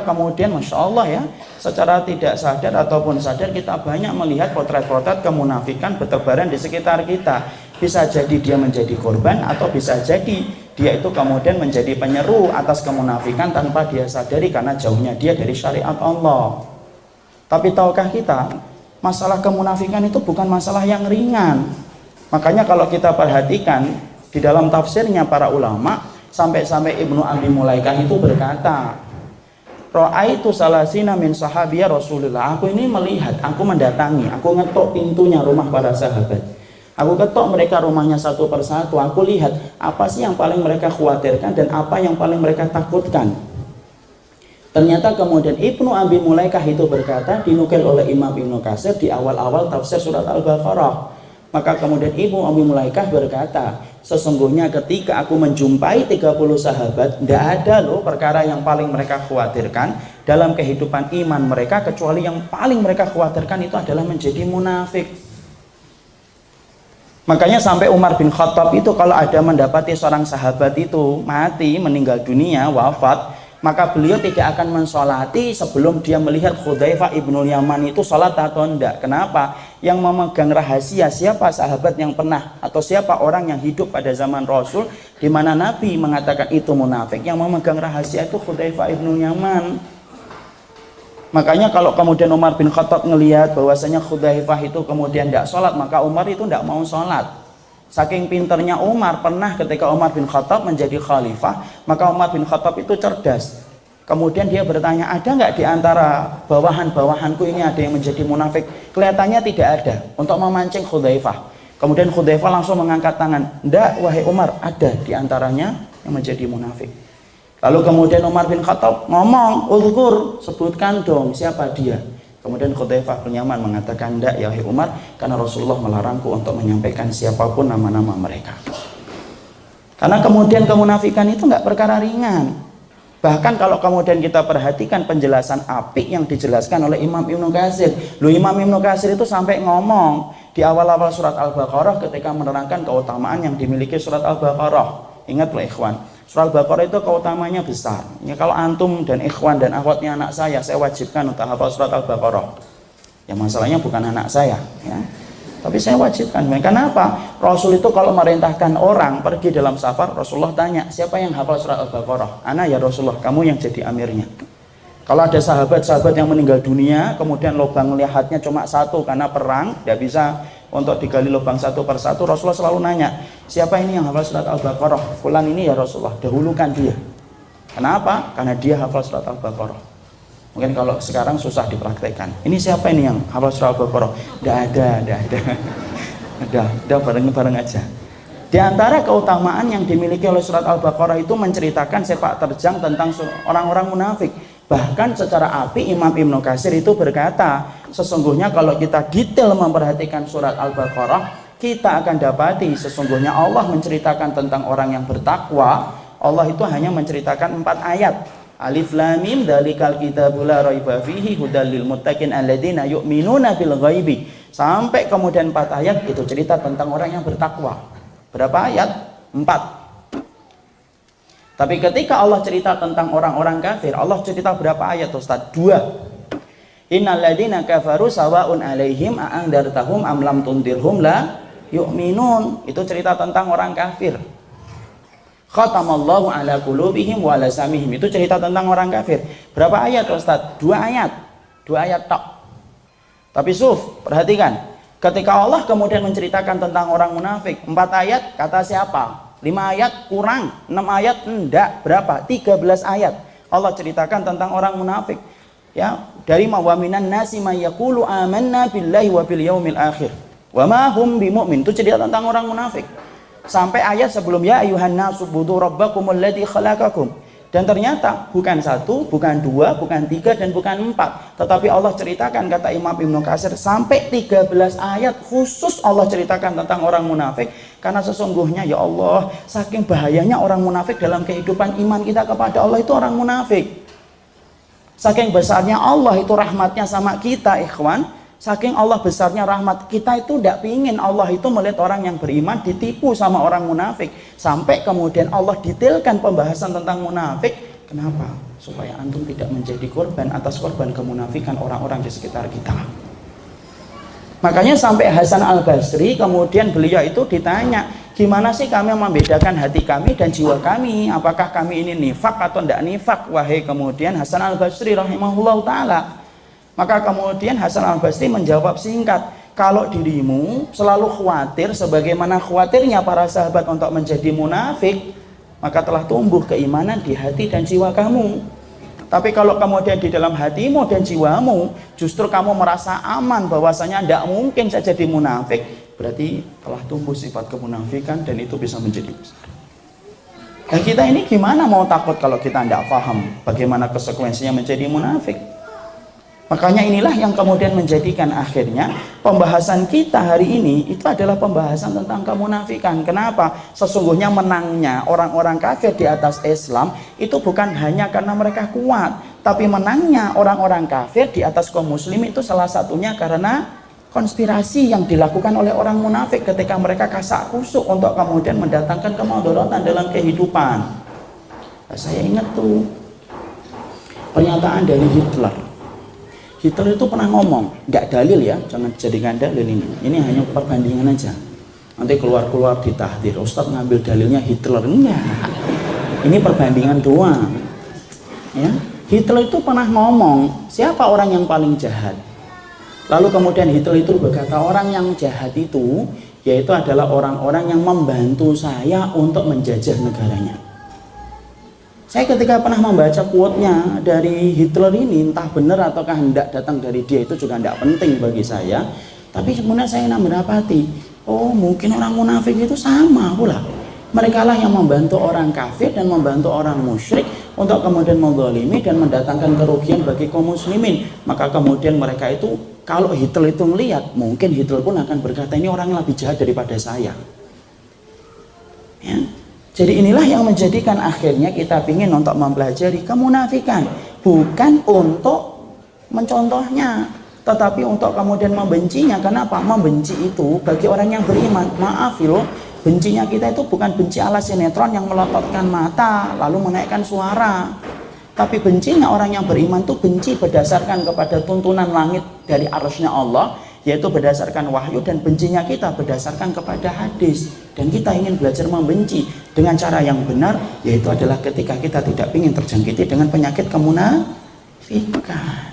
kemudian Masya Allah ya, secara tidak sadar ataupun sadar kita banyak melihat potret-potret kemunafikan bertebaran di sekitar kita. Bisa jadi dia menjadi korban, atau bisa jadi dia itu kemudian menjadi penyeru atas kemunafikan tanpa dia sadari karena jauhnya dia dari syariat Allah. Tapi tahukah kita, masalah kemunafikan itu bukan masalah yang ringan. Makanya kalau kita perhatikan di dalam tafsirnya para ulama, sampai-sampai Ibnu Abi Mulaikah itu berkata, Ra'aitu salasina min sahabiyya Rasulullah. Aku ini melihat, aku mendatangi, aku ngetok pintunya rumah para sahabat. Aku ketok mereka rumahnya satu persatu. Aku lihat apa sih yang paling mereka khawatirkan dan apa yang paling mereka takutkan. Ternyata kemudian Ibnu Abi Mulaikah itu berkata, dinukil oleh Imam Ibnu Katsir di awal-awal tafsir surat Al-Baqarah. Maka kemudian Ibnu Abi Mulaikah berkata, sesungguhnya ketika aku menjumpai 30 sahabat, tidak ada loh perkara yang paling mereka khawatirkan dalam kehidupan iman mereka, kecuali yang paling mereka khawatirkan itu adalah menjadi munafik. Makanya sampai Umar bin Khattab itu kalau ada mendapati seorang sahabat itu mati, meninggal dunia, wafat, maka beliau tidak akan mensolati sebelum dia melihat Hudzaifah ibnul Yaman itu sholat atau enggak. Kenapa? Yang memegang rahasia siapa sahabat yang pernah atau siapa orang yang hidup pada zaman Rasul di mana Nabi mengatakan itu munafik, yang memegang rahasia itu Hudzaifah ibnul Yaman. Makanya kalau kemudian Umar bin Khattab ngelihat bahwasanya Hudzaifah itu kemudian tidak sholat, maka Umar itu tidak mau sholat. Saking pinternya Umar, pernah ketika Umar bin Khattab menjadi khalifah, maka Umar bin Khattab itu cerdas. Kemudian dia bertanya, ada nggak di antara bawahan-bawahanku ini ada yang menjadi munafik? Kelihatannya tidak ada, untuk memancing Hudzaifah. Kemudian Hudzaifah langsung mengangkat tangan, enggak wahai Umar, ada di antaranya yang menjadi munafik. Lalu kemudian Umar bin Khattab ngomong, uzkur, sebutkan dong siapa dia. Kemudian Hudzaifah bin Yaman mengatakan, enggak ya wahai Umar, karena Rasulullah melarangku untuk menyampaikan siapapun nama-nama mereka. Karena kemudian kemunafikan itu enggak perkara ringan. Bahkan kalau kemudian kita perhatikan penjelasan apik yang dijelaskan oleh Imam Ibnu Katsir. Imam Ibnu Katsir itu sampai ngomong di awal-awal surat Al-Baqarah ketika menerangkan keutamaan yang dimiliki surat Al-Baqarah. Ingat loh ikhwan, surat Al-Baqarah itu keutamanya besar. Ya, kalau antum dan ikhwan dan akhwatnya anak saya wajibkan untuk hafal surat Al-Baqarah. Ya masalahnya bukan anak saya, ya. Tapi saya wajibkan. Kenapa? Rasul itu kalau merintahkan orang pergi dalam safar, Rasulullah tanya, siapa yang hafal surat Al-Baqarah? Ana ya Rasulullah, kamu yang jadi amirnya. Kalau ada sahabat-sahabat yang meninggal dunia, kemudian lubang lihatnya cuma satu karena perang, tidak bisa untuk digali lubang satu persatu, Rasulullah selalu nanya, siapa ini yang hafal surat Al-Baqarah? Fulan ini ya Rasulullah, dahulukan dia. Kenapa? Karena dia hafal surat Al-Baqarah. Mungkin kalau sekarang susah dipraktekkan. Ini siapa ini yang hafal surat Al-Baqarah? Tidak ada. Udah bareng-bareng aja. Di antara keutamaan yang dimiliki oleh surat Al-Baqarah itu menceritakan sepak terjang tentang orang-orang munafik. Bahkan secara apik Imam Ibnu Katsir itu berkata, sesungguhnya kalau kita detail memperhatikan surat Al-Baqarah, kita akan dapati sesungguhnya Allah menceritakan tentang orang yang bertakwa. Allah itu hanya menceritakan 4 ayat. Alif lam mim dzalikal kitabul la raiba fihi hudal lil muttaqin alladzina yu'minuna bil ghaibi. Sampai kemudian 4 ayat itu cerita tentang orang yang bertakwa. Berapa ayat? 4. Tapi ketika Allah cerita tentang orang-orang kafir, Allah cerita berapa ayat Ustaz? 2. Innal ladzina kafaru sawaun alaihim a'andartahum am lam tundirhum la yu'minun. Itu cerita tentang orang kafir. Khatamallahu ala qulubihim wa ala samihim. Itu cerita tentang orang kafir. Berapa ayat Ustaz? 2 ayat. 2 ayat tok. Tapi perhatikan, ketika Allah kemudian menceritakan tentang orang munafik, 4 ayat kata siapa? 5 ayat kurang, 6 ayat enggak, berapa? 13 ayat. Allah ceritakan tentang orang munafik. Ya, dari mawaminan nasi may yaqulu amanna billahi wa bil yaumil akhir. Wa ma hum bimumin. Itu cerita tentang orang munafik. Sampai ayat sebelumnya ayuhan nasu budu rabbakumul ladzi khalaqakum. Dan ternyata bukan 1, bukan 2, bukan 3 dan bukan 4, tetapi Allah ceritakan, kata Imam Ibnu Katsir, sampai 13 ayat khusus Allah ceritakan tentang orang munafik. Karena sesungguhnya ya Allah, saking bahayanya orang munafik dalam kehidupan iman kita kepada Allah itu orang munafik. Saking besarnya Allah itu rahmatnya sama kita ikhwan. Saking Allah besarnya rahmat kita itu tidak pingin Allah itu melihat orang yang beriman ditipu sama orang munafik. Sampai kemudian Allah detailkan pembahasan tentang munafik. Kenapa? supaya antum tidak menjadi korban atas korban kemunafikan orang-orang di sekitar kita. Makanya sampai Hasan Al-Basri kemudian beliau itu ditanya, gimana sih kami membedakan hati kami dan jiwa kami, apakah kami ini nifak atau tidak nifak, wahai kemudian Hasan Al-Basri rahimahullah ta'ala. Maka kemudian Hasan Al-Basri menjawab singkat, kalau dirimu selalu khawatir sebagaimana khawatirnya para sahabat untuk menjadi munafik, maka telah tumbuh keimanan di hati dan jiwa kamu. Tapi kalau kemudian di dalam hatimu dan jiwamu justru kamu merasa aman bahwasanya tidak mungkin saja jadi munafik, berarti telah tumbuh sifat kemunafikan dan itu bisa menjadi besar. Dan kita ini gimana mau takut kalau kita tidak paham bagaimana konsekuensinya menjadi munafik? Makanya inilah yang kemudian menjadikan akhirnya pembahasan kita hari ini itu adalah pembahasan tentang kemunafikan. Kenapa? Sesungguhnya menangnya orang-orang kafir di atas Islam itu bukan hanya karena mereka kuat, tapi menangnya orang-orang kafir di atas kaum muslimin itu salah satunya karena konspirasi yang dilakukan oleh orang munafik ketika mereka kasak kusuk untuk kemudian mendatangkan kemudaratan dalam kehidupan. Nah, saya ingat tuh pernyataan dari Hitler. Hitler itu pernah ngomong, nggak dalil ya, jangan jadikan dalil ini. Ini hanya perbandingan aja. Nanti keluar-keluar ditahdir, Ustadz ngambil dalilnya Hitler. Enggak. Ini perbandingan doang. Ya. Hitler itu pernah ngomong, siapa orang yang paling jahat? Lalu kemudian Hitler itu berkata, orang yang jahat itu yaitu adalah orang-orang yang membantu saya untuk menjajah negaranya. Saya ketika pernah membaca quote-nya dari Hitler ini, entah benar ataukah hendak datang dari dia itu juga tidak penting bagi saya. Tapi kemudian saya mendapati, oh mungkin orang munafik itu sama pula. Mereka lah yang membantu orang kafir dan membantu orang musyrik untuk kemudian menzalimi dan mendatangkan kerugian bagi kaum muslimin. Maka kemudian mereka itu, kalau Hitler itu melihat, mungkin Hitler pun akan berkata, ini orang yang lebih jahat daripada saya. Ya. Jadi inilah yang menjadikan akhirnya kita ingin untuk mempelajari kemunafikan, bukan untuk mencontohnya, tetapi untuk kemudian membencinya. Kenapa? Membenci itu bagi orang yang beriman, maaf loh, bencinya kita itu bukan benci ala sinetron yang melototkan mata lalu menaikkan suara. Tapi bencinya orang yang beriman itu benci berdasarkan kepada tuntunan langit dari arsy-Nya Allah, yaitu berdasarkan wahyu, dan bencinya kita berdasarkan kepada hadis. Dan kita ingin belajar membenci dengan cara yang benar, yaitu adalah ketika kita tidak ingin terjangkiti dengan penyakit kemunafikan.